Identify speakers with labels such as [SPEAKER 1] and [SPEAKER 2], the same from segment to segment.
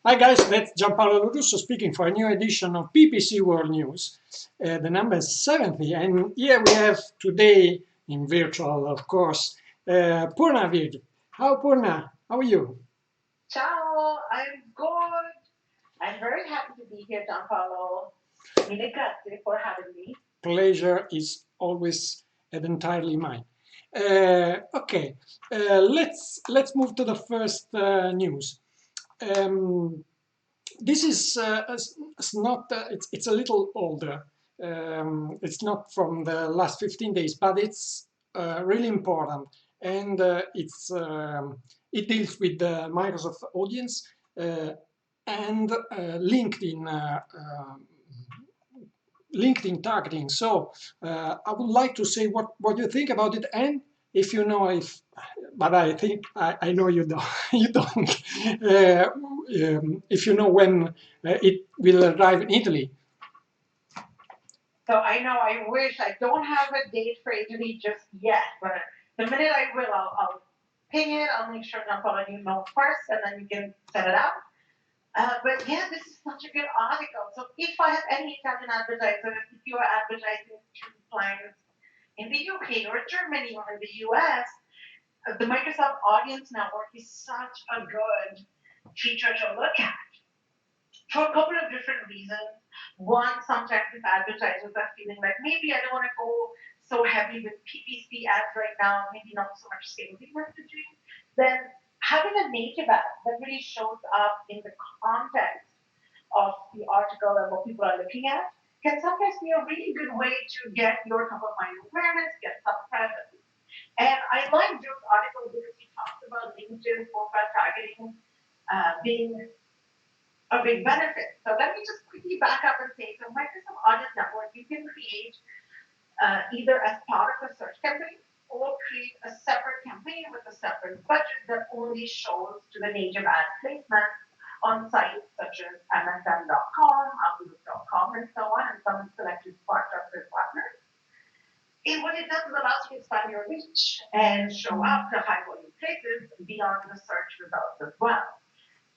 [SPEAKER 1] Hi guys, that's Gianpaolo Lorusso speaking for a new edition of PPC World News, the number 70. And here we have today, in virtual of course, Purna Virji. How Purna? How are you?
[SPEAKER 2] Ciao, I'm good. I'm very happy to be here, Gianpaolo. Mille grazie for having me.
[SPEAKER 1] Pleasure is always and entirely mine. Okay, let's move to the first news. Um, this is it's not it's a little older. It's not from the last 15 days, but it's really important, and it deals with the Microsoft audience and LinkedIn targeting. So I would like to say what you think about it, and if you know if, but I think I know you don't. You don't. If you know when it will arrive in Italy.
[SPEAKER 2] So I know I wish I don't have a date for Italy just yet, but the minute I will, I'll ping it. I'll make sure Gianpaolo you know first, and then you can set it out. But yeah, this is such a good article. So if I have any Italian advertisers, if you are advertising to clients in the UK or Germany or in the US, the Microsoft Audience Network is such a good feature to look at for a couple of different reasons. One, sometimes if advertisers are feeling like maybe I don't want to go so heavy with PPC ads right now, maybe not so much salesy messaging, then having a native ad that really shows up in the context of the article and what people are looking at can sometimes be a really good way to get your top of mind awareness, get some presence. And I like Joe's article because he talks about LinkedIn profile targeting being a big benefit. So let me just quickly back up and say, so Microsoft Audience Network, you can create either as part of a search campaign or create a separate campaign with a separate budget that only shows to the native ad placement on sites such as msn.com, outlook.com, and so on, and some selected trusted partners. And what it does is allows you to expand your reach and show up to high volume places beyond the search results as well.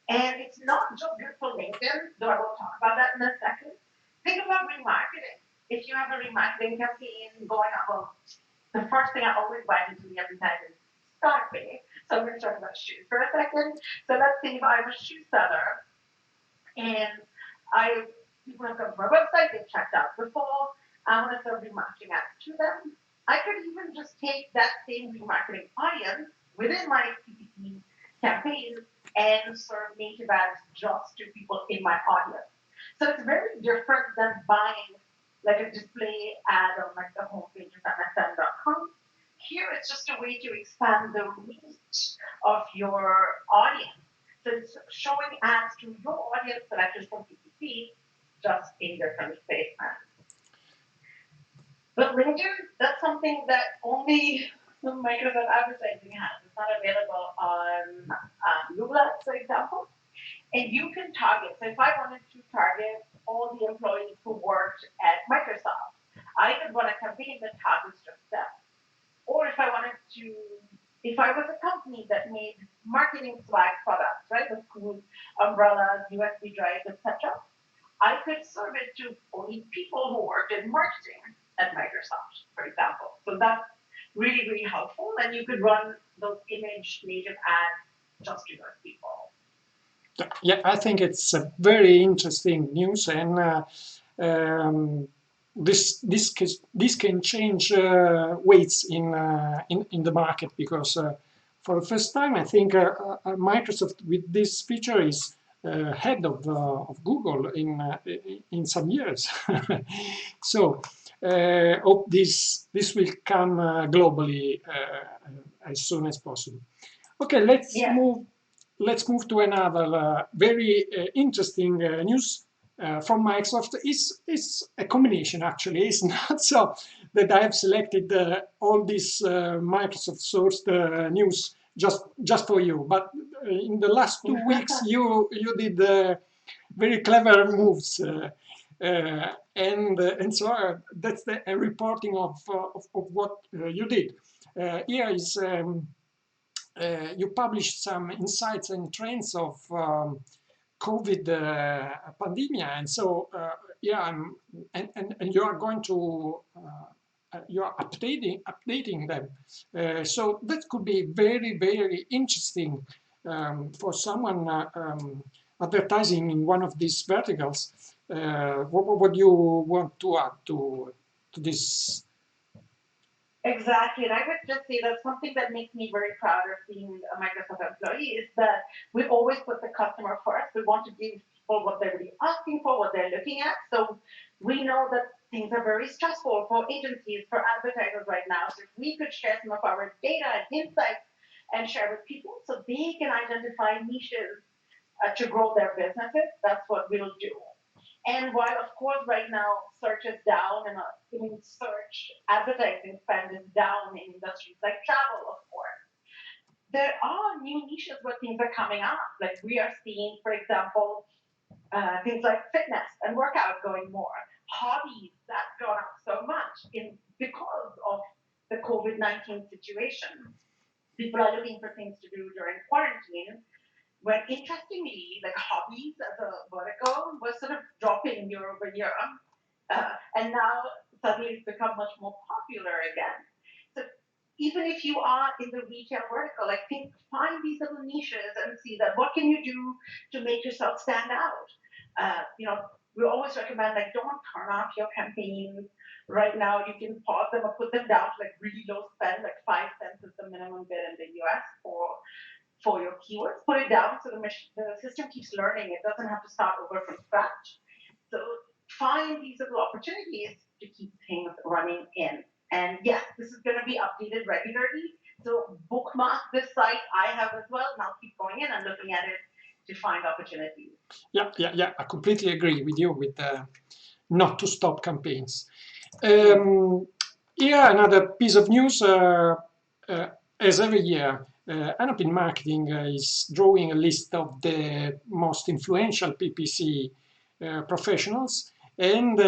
[SPEAKER 2] And it's not just good for LinkedIn, though I will talk about that in a second. Think about remarketing. If you have a remarketing campaign going on, well, the first thing I always buy into me every time is start pay. So I'm going to talk about shoes for a second. So let's say if I'm a shoe seller and people have come to my website, they've checked out before, I want to serve remarketing ads to them. I could even just take that same remarketing audience within my PPC campaign and serve native ads just to people in my audience. So it's very different than buying like a display ad on like the homepage of msn.com. Here it's just a way to expand the reach of your audience. So it's showing ads to your audience selected from PPC just in different placements. But LinkedIn, that's something that only Microsoft Advertising has. It's not available on Google Ads, for example. And you can target. So if I wanted to target all the employees who worked at Microsoft, I could run a campaign that targets just them. Or if I was a company that made marketing swag products, right, with cool umbrellas, USB drives, etc., I could serve it to only people who worked in marketing at Microsoft, for example. So that's really, really helpful. And you could run those image native ads just to those people.
[SPEAKER 1] Yeah, I think it's a very interesting news, and this can change weights in the market, because for the first time I think Microsoft with this feature is head of Google in some years. So hope this will come globally as soon as possible. Okay,
[SPEAKER 2] Yeah.
[SPEAKER 1] let's move to another very interesting news from Microsoft. It's a combination, actually. It's not so that I have selected all this Microsoft sourced news just for you, but in the last 2 weeks you did very clever moves. And so that's the reporting of what you did. Here is you published some insights and trends of COVID pandemic, and so yeah, and you are going to you are updating them. So that could be very interesting for someone advertising in one of these verticals. What do you want to add to this?
[SPEAKER 2] Exactly, and I would just say that something that makes me very proud of being a Microsoft employee is that we always put the customer first. We want to give people what they're really asking for, what they're looking at. So we know that things are very stressful for agencies, for advertisers right now. So if we could share some of our data and insights and share with people so they can identify niches to grow their businesses, that's what we'll do. And while, of course, right now search is down, and search advertising spend is down in industries like travel, of course, there are new niches where things are coming up. Like we are seeing, for example, things like fitness and workout going more. Hobbies, that's gone up so much because of the COVID-19 situation. People are looking for things to do during quarantine, when interestingly, like hobbies as a vertical was sort of dropping year over year, and now suddenly it's become much more popular again. So even if you are in the retail vertical, like find these little niches and see that what can you do to make yourself stand out. We always recommend like don't turn off your campaigns right now. You can pause them or put them down to like really low spend, like 5 cents is the minimum bid in the US for your keywords. Put it down so the system keeps learning. It doesn't have to start over from scratch. So find these little opportunities to keep things running in. And yes, this is going to be updated regularly. So bookmark this site. I have as well. Now keep going in and looking at it to find opportunities.
[SPEAKER 1] Yeah. I completely agree with you with not to stop campaigns. Another piece of news. As every year, Anapin Marketing is drawing a list of the most influential PPC professionals. And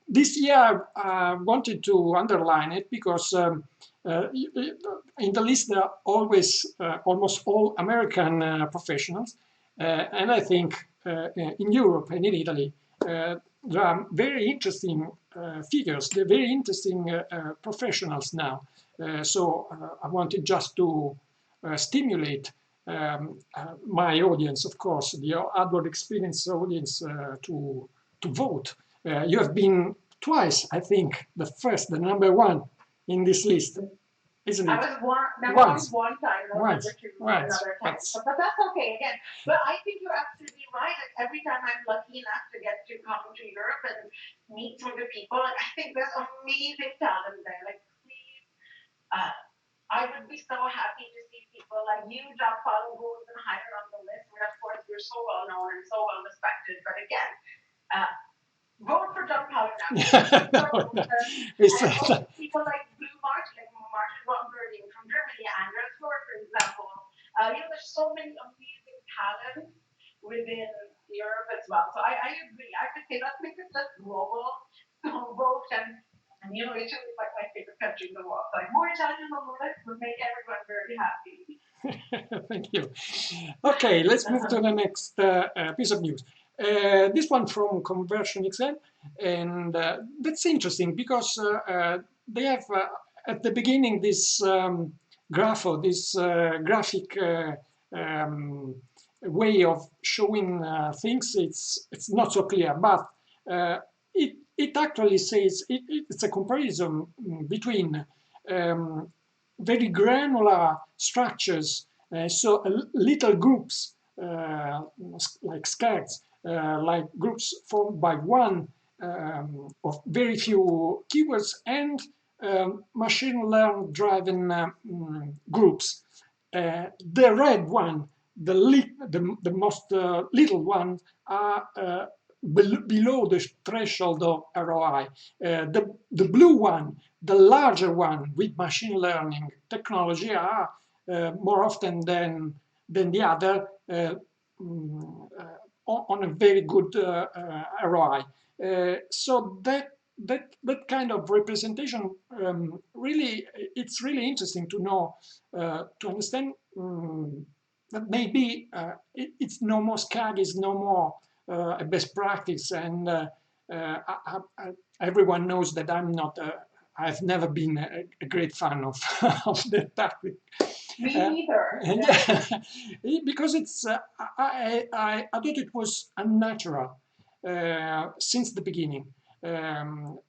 [SPEAKER 1] this year, I wanted to underline it because in the list there are always almost all American professionals. And I think in Europe and in Italy, there are very interesting figures, they're very interesting professionals now. So I wanted just to stimulate my audience, of course, the ADworld Experience audience, to vote. You have been twice, I think, the number one in this list, isn't it?
[SPEAKER 2] I was number one time,
[SPEAKER 1] once.
[SPEAKER 2] Number two another time. But that's okay again. But I think you're absolutely right. Like every time I'm lucky enough to get to come to Europe and meet some of the people, I think there's amazing talent there. Like please, I would be so happy to see people like you, Gianpaolo, who isn't higher on the list. And of course, you're so well known and so well respected. But again, vote for Gianpaolo now. And people like Blue March, like Martin Rothberg from Germany, Andreas Flor, for example. There's so many amazing talents within Europe as well. So I agree. I could say let's make this less global. So vote and Italy is like my favorite country in the world. So more Italians on the list would make everyone very happy.
[SPEAKER 1] Thank you. Okay, let's move to the next piece of news. This one from Conversion XL, and that's interesting because they have at the beginning this this graphic way of showing things. It's not so clear, but it actually says it's a comparison between very granular structures, so little groups like scards, like groups formed by one of very few keywords, and machine learning driven groups. The red one, the most little one, are below the threshold of ROI. The blue one, the larger one with machine learning technology, are more often than the other on a very good ROI. So that kind of representation really, it's really interesting to know, to understand that maybe it's no more SCAG, is no more a best practice, and everyone knows that I've never been a great fan of, of the tactic.
[SPEAKER 2] Me neither.
[SPEAKER 1] Yeah, because I thought it was unnatural since the beginning. And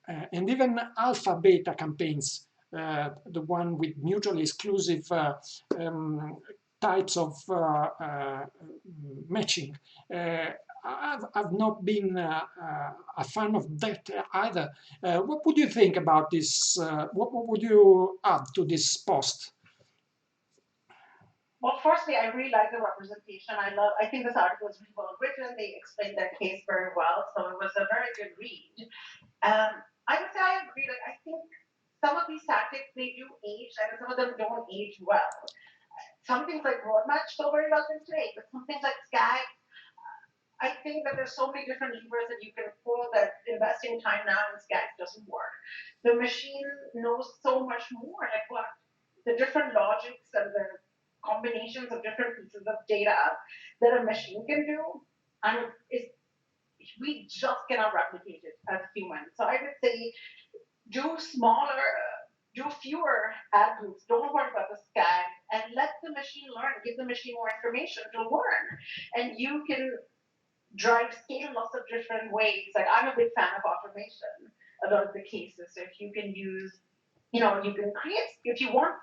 [SPEAKER 1] even alpha beta campaigns, the one with mutually exclusive types of matching. I've not been a fan of that either. What would you think about this? What would you add to this post?
[SPEAKER 2] Well, firstly, I really like the representation. I think this article is really well written. They explained their case very well, so it was a very good read. I would say I agree. Like, I think some of these tactics, they do age, and some of them don't age well. Some things like road match still very relevant today, but some things like Sky, I think that there's so many different levers that you can pull that investing time now in Sky doesn't work. The machine knows so much more, like what the different logics and the combinations of different pieces of data that a machine can do, and we just cannot replicate it as humans. So I would say do smaller, do fewer ad groups. Don't worry about the scan, and let the machine learn. Give the machine more information to learn, and you can drive scale lots of different ways. Like I'm a big fan of automation. A lot of the cases, so if you can use, you can create if you want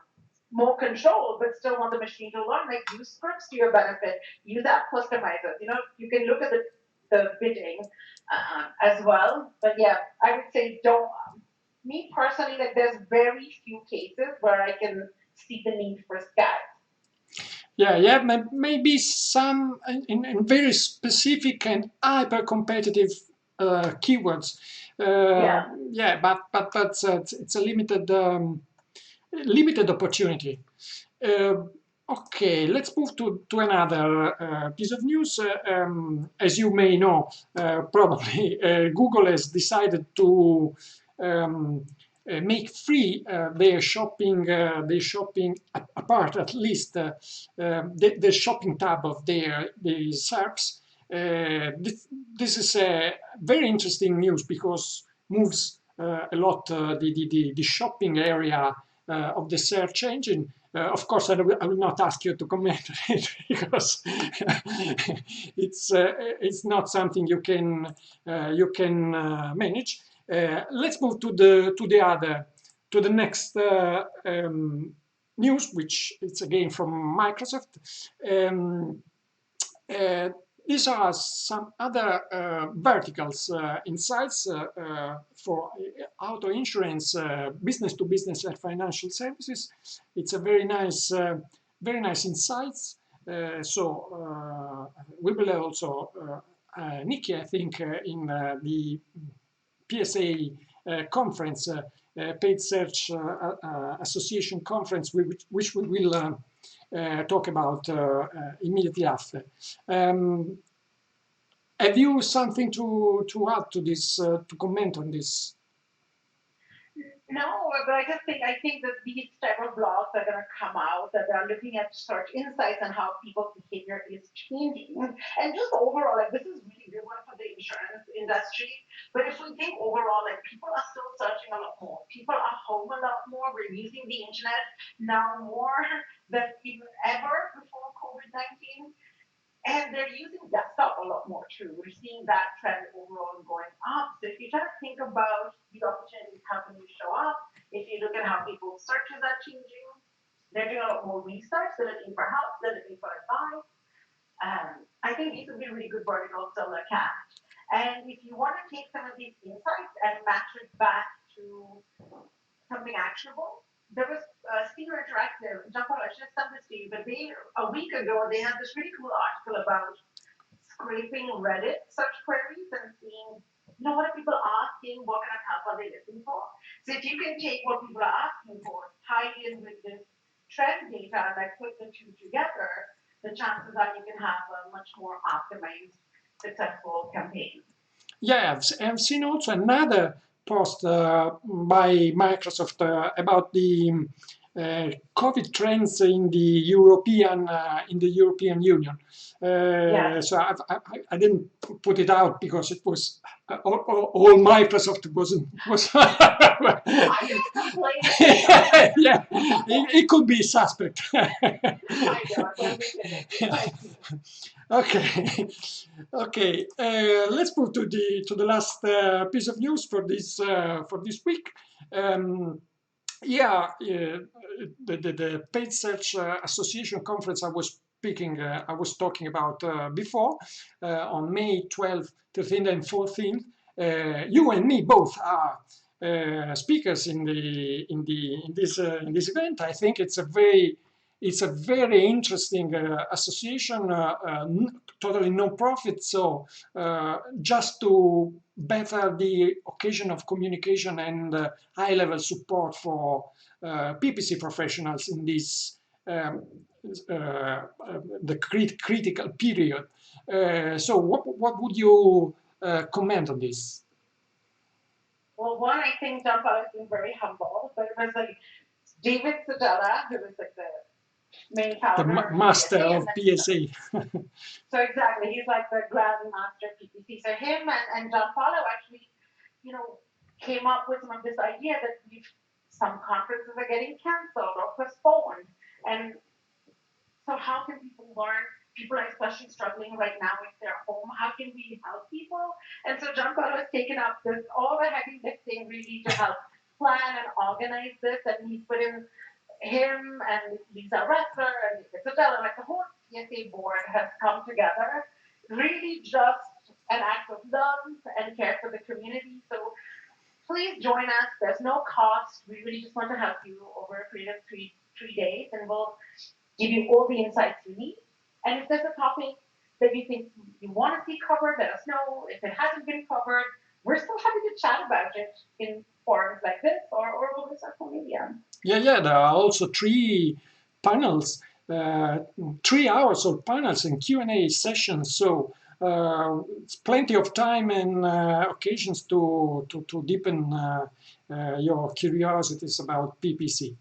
[SPEAKER 2] more control, but still want the machine to learn, like use scripts to your benefit, use app customizers. You can look at the bidding as well. But yeah, I would say don't. Me personally, like there's very few cases where I can see the need for stats.
[SPEAKER 1] Yeah, maybe some in very specific and hyper competitive keywords. Yeah, but that's it's a limited opportunity. Okay, let's move to another piece of news. As you may know, probably Google has decided to make free their shopping apart, at least the shopping tab of their SERPs. This is a very interesting news because moves a lot the shopping area of the search engine. Of course, I will not ask you to comment on it because it's not something you can manage. Let's move to the next news, which is again from Microsoft. These are some other verticals, insights for auto insurance, business to business and financial services. It's a very nice insights. So we will also, Nikki, I think, in the PSA conference, Paid Search Association conference, which we will talk about immediately after. Have you something to add to this, to comment on this?
[SPEAKER 2] No, but I think that these type of blogs are going to come out that are looking at search insights and how people's behavior is changing. And just overall, like this is really good one for the insurance industry. But if we think overall, like people are still searching a lot more. People are home a lot more. We're using the internet now more than even ever before COVID-19. And they're using desktop a lot more too. We're seeing that trend overall going up. So if you try to think about the opportunities, how can you show up? If you look at how people's searches are changing, they're doing a lot more research. They're looking for help. They're looking for advice. I think these would be really good verticals to look at. And if you want to take some of these insights and match it back to something actionable, there was Senior Interactive, Gianpaolo, I should have sent this to you, but a week ago, they had this really cool article about scraping Reddit search queries and seeing, what are people asking, what kind of help are they looking for? So if you can take what people are asking for, tie it in with this trend data, and like put the two together, the chances are you can have a much more optimized, successful campaign.
[SPEAKER 1] Yeah, I've seen also another post by Microsoft about the COVID trends in the European Union.
[SPEAKER 2] Yes.
[SPEAKER 1] So I didn't put it out because it was all Microsoft was.
[SPEAKER 2] I don't complain either.
[SPEAKER 1] Yeah, it could be suspect.
[SPEAKER 2] I know, don't be kidding. It's like,
[SPEAKER 1] Okay, okay. Let's move to the last piece of news for this week. Um, yeah, the Paid Search Association conference I was talking about before on May 12th, 13th, and 14th. You and me both are speakers in this event. I think it's a very interesting association, totally non-profit. So just to better the occasion of communication and high-level support for PPC professionals in this the critical period. So what would you comment on this?
[SPEAKER 2] well, one, I think Gianpaolo has been very humble, but it was like David Sedella, who was like the main
[SPEAKER 1] The
[SPEAKER 2] founder of
[SPEAKER 1] master
[SPEAKER 2] PPC, and
[SPEAKER 1] of
[SPEAKER 2] then
[SPEAKER 1] PSA.
[SPEAKER 2] so exactly, he's like the grand master of PPC. So him and Gianpaolo actually, you know, came up with some of this idea that some conferences are getting canceled or postponed, and so how can people learn? People are especially struggling right now with their home. How can we help people? And so Gianpaolo has taken up this all the heavy lifting really to help plan and organize this, and he's put in him and Lisa Ressler and Isabella, like the whole PSA board has come together, really just an act of love and care for the community. So please join us. There's no cost. We really just want to help you over a period of three days, and we'll give you all the insights you need. And if there's a topic that you think you want to see covered, let us know. If it hasn't been covered, we're still happy to chat about it in forums like this or over social media.
[SPEAKER 1] Yeah. There are also three panels, 3 hours of panels and Q&A sessions. So it's plenty of time and occasions to deepen your curiosities about PPC.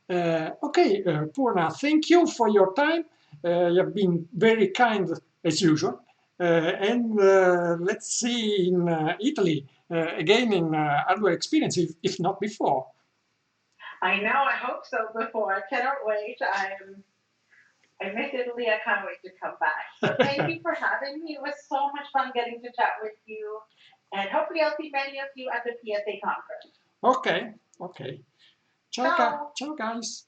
[SPEAKER 1] Okay, Purna, thank you for your time. You have been very kind as usual. And let's see in Italy again in ADworld Experience, if not before.
[SPEAKER 2] I know, I hope so before. I cannot wait. I miss Italy. I can't wait to come back. So thank you for having me. It was so much fun getting to chat with you. And hopefully I'll see many of you at the PSA conference.
[SPEAKER 1] Okay, okay.
[SPEAKER 2] Ciao.
[SPEAKER 1] Ciao guys.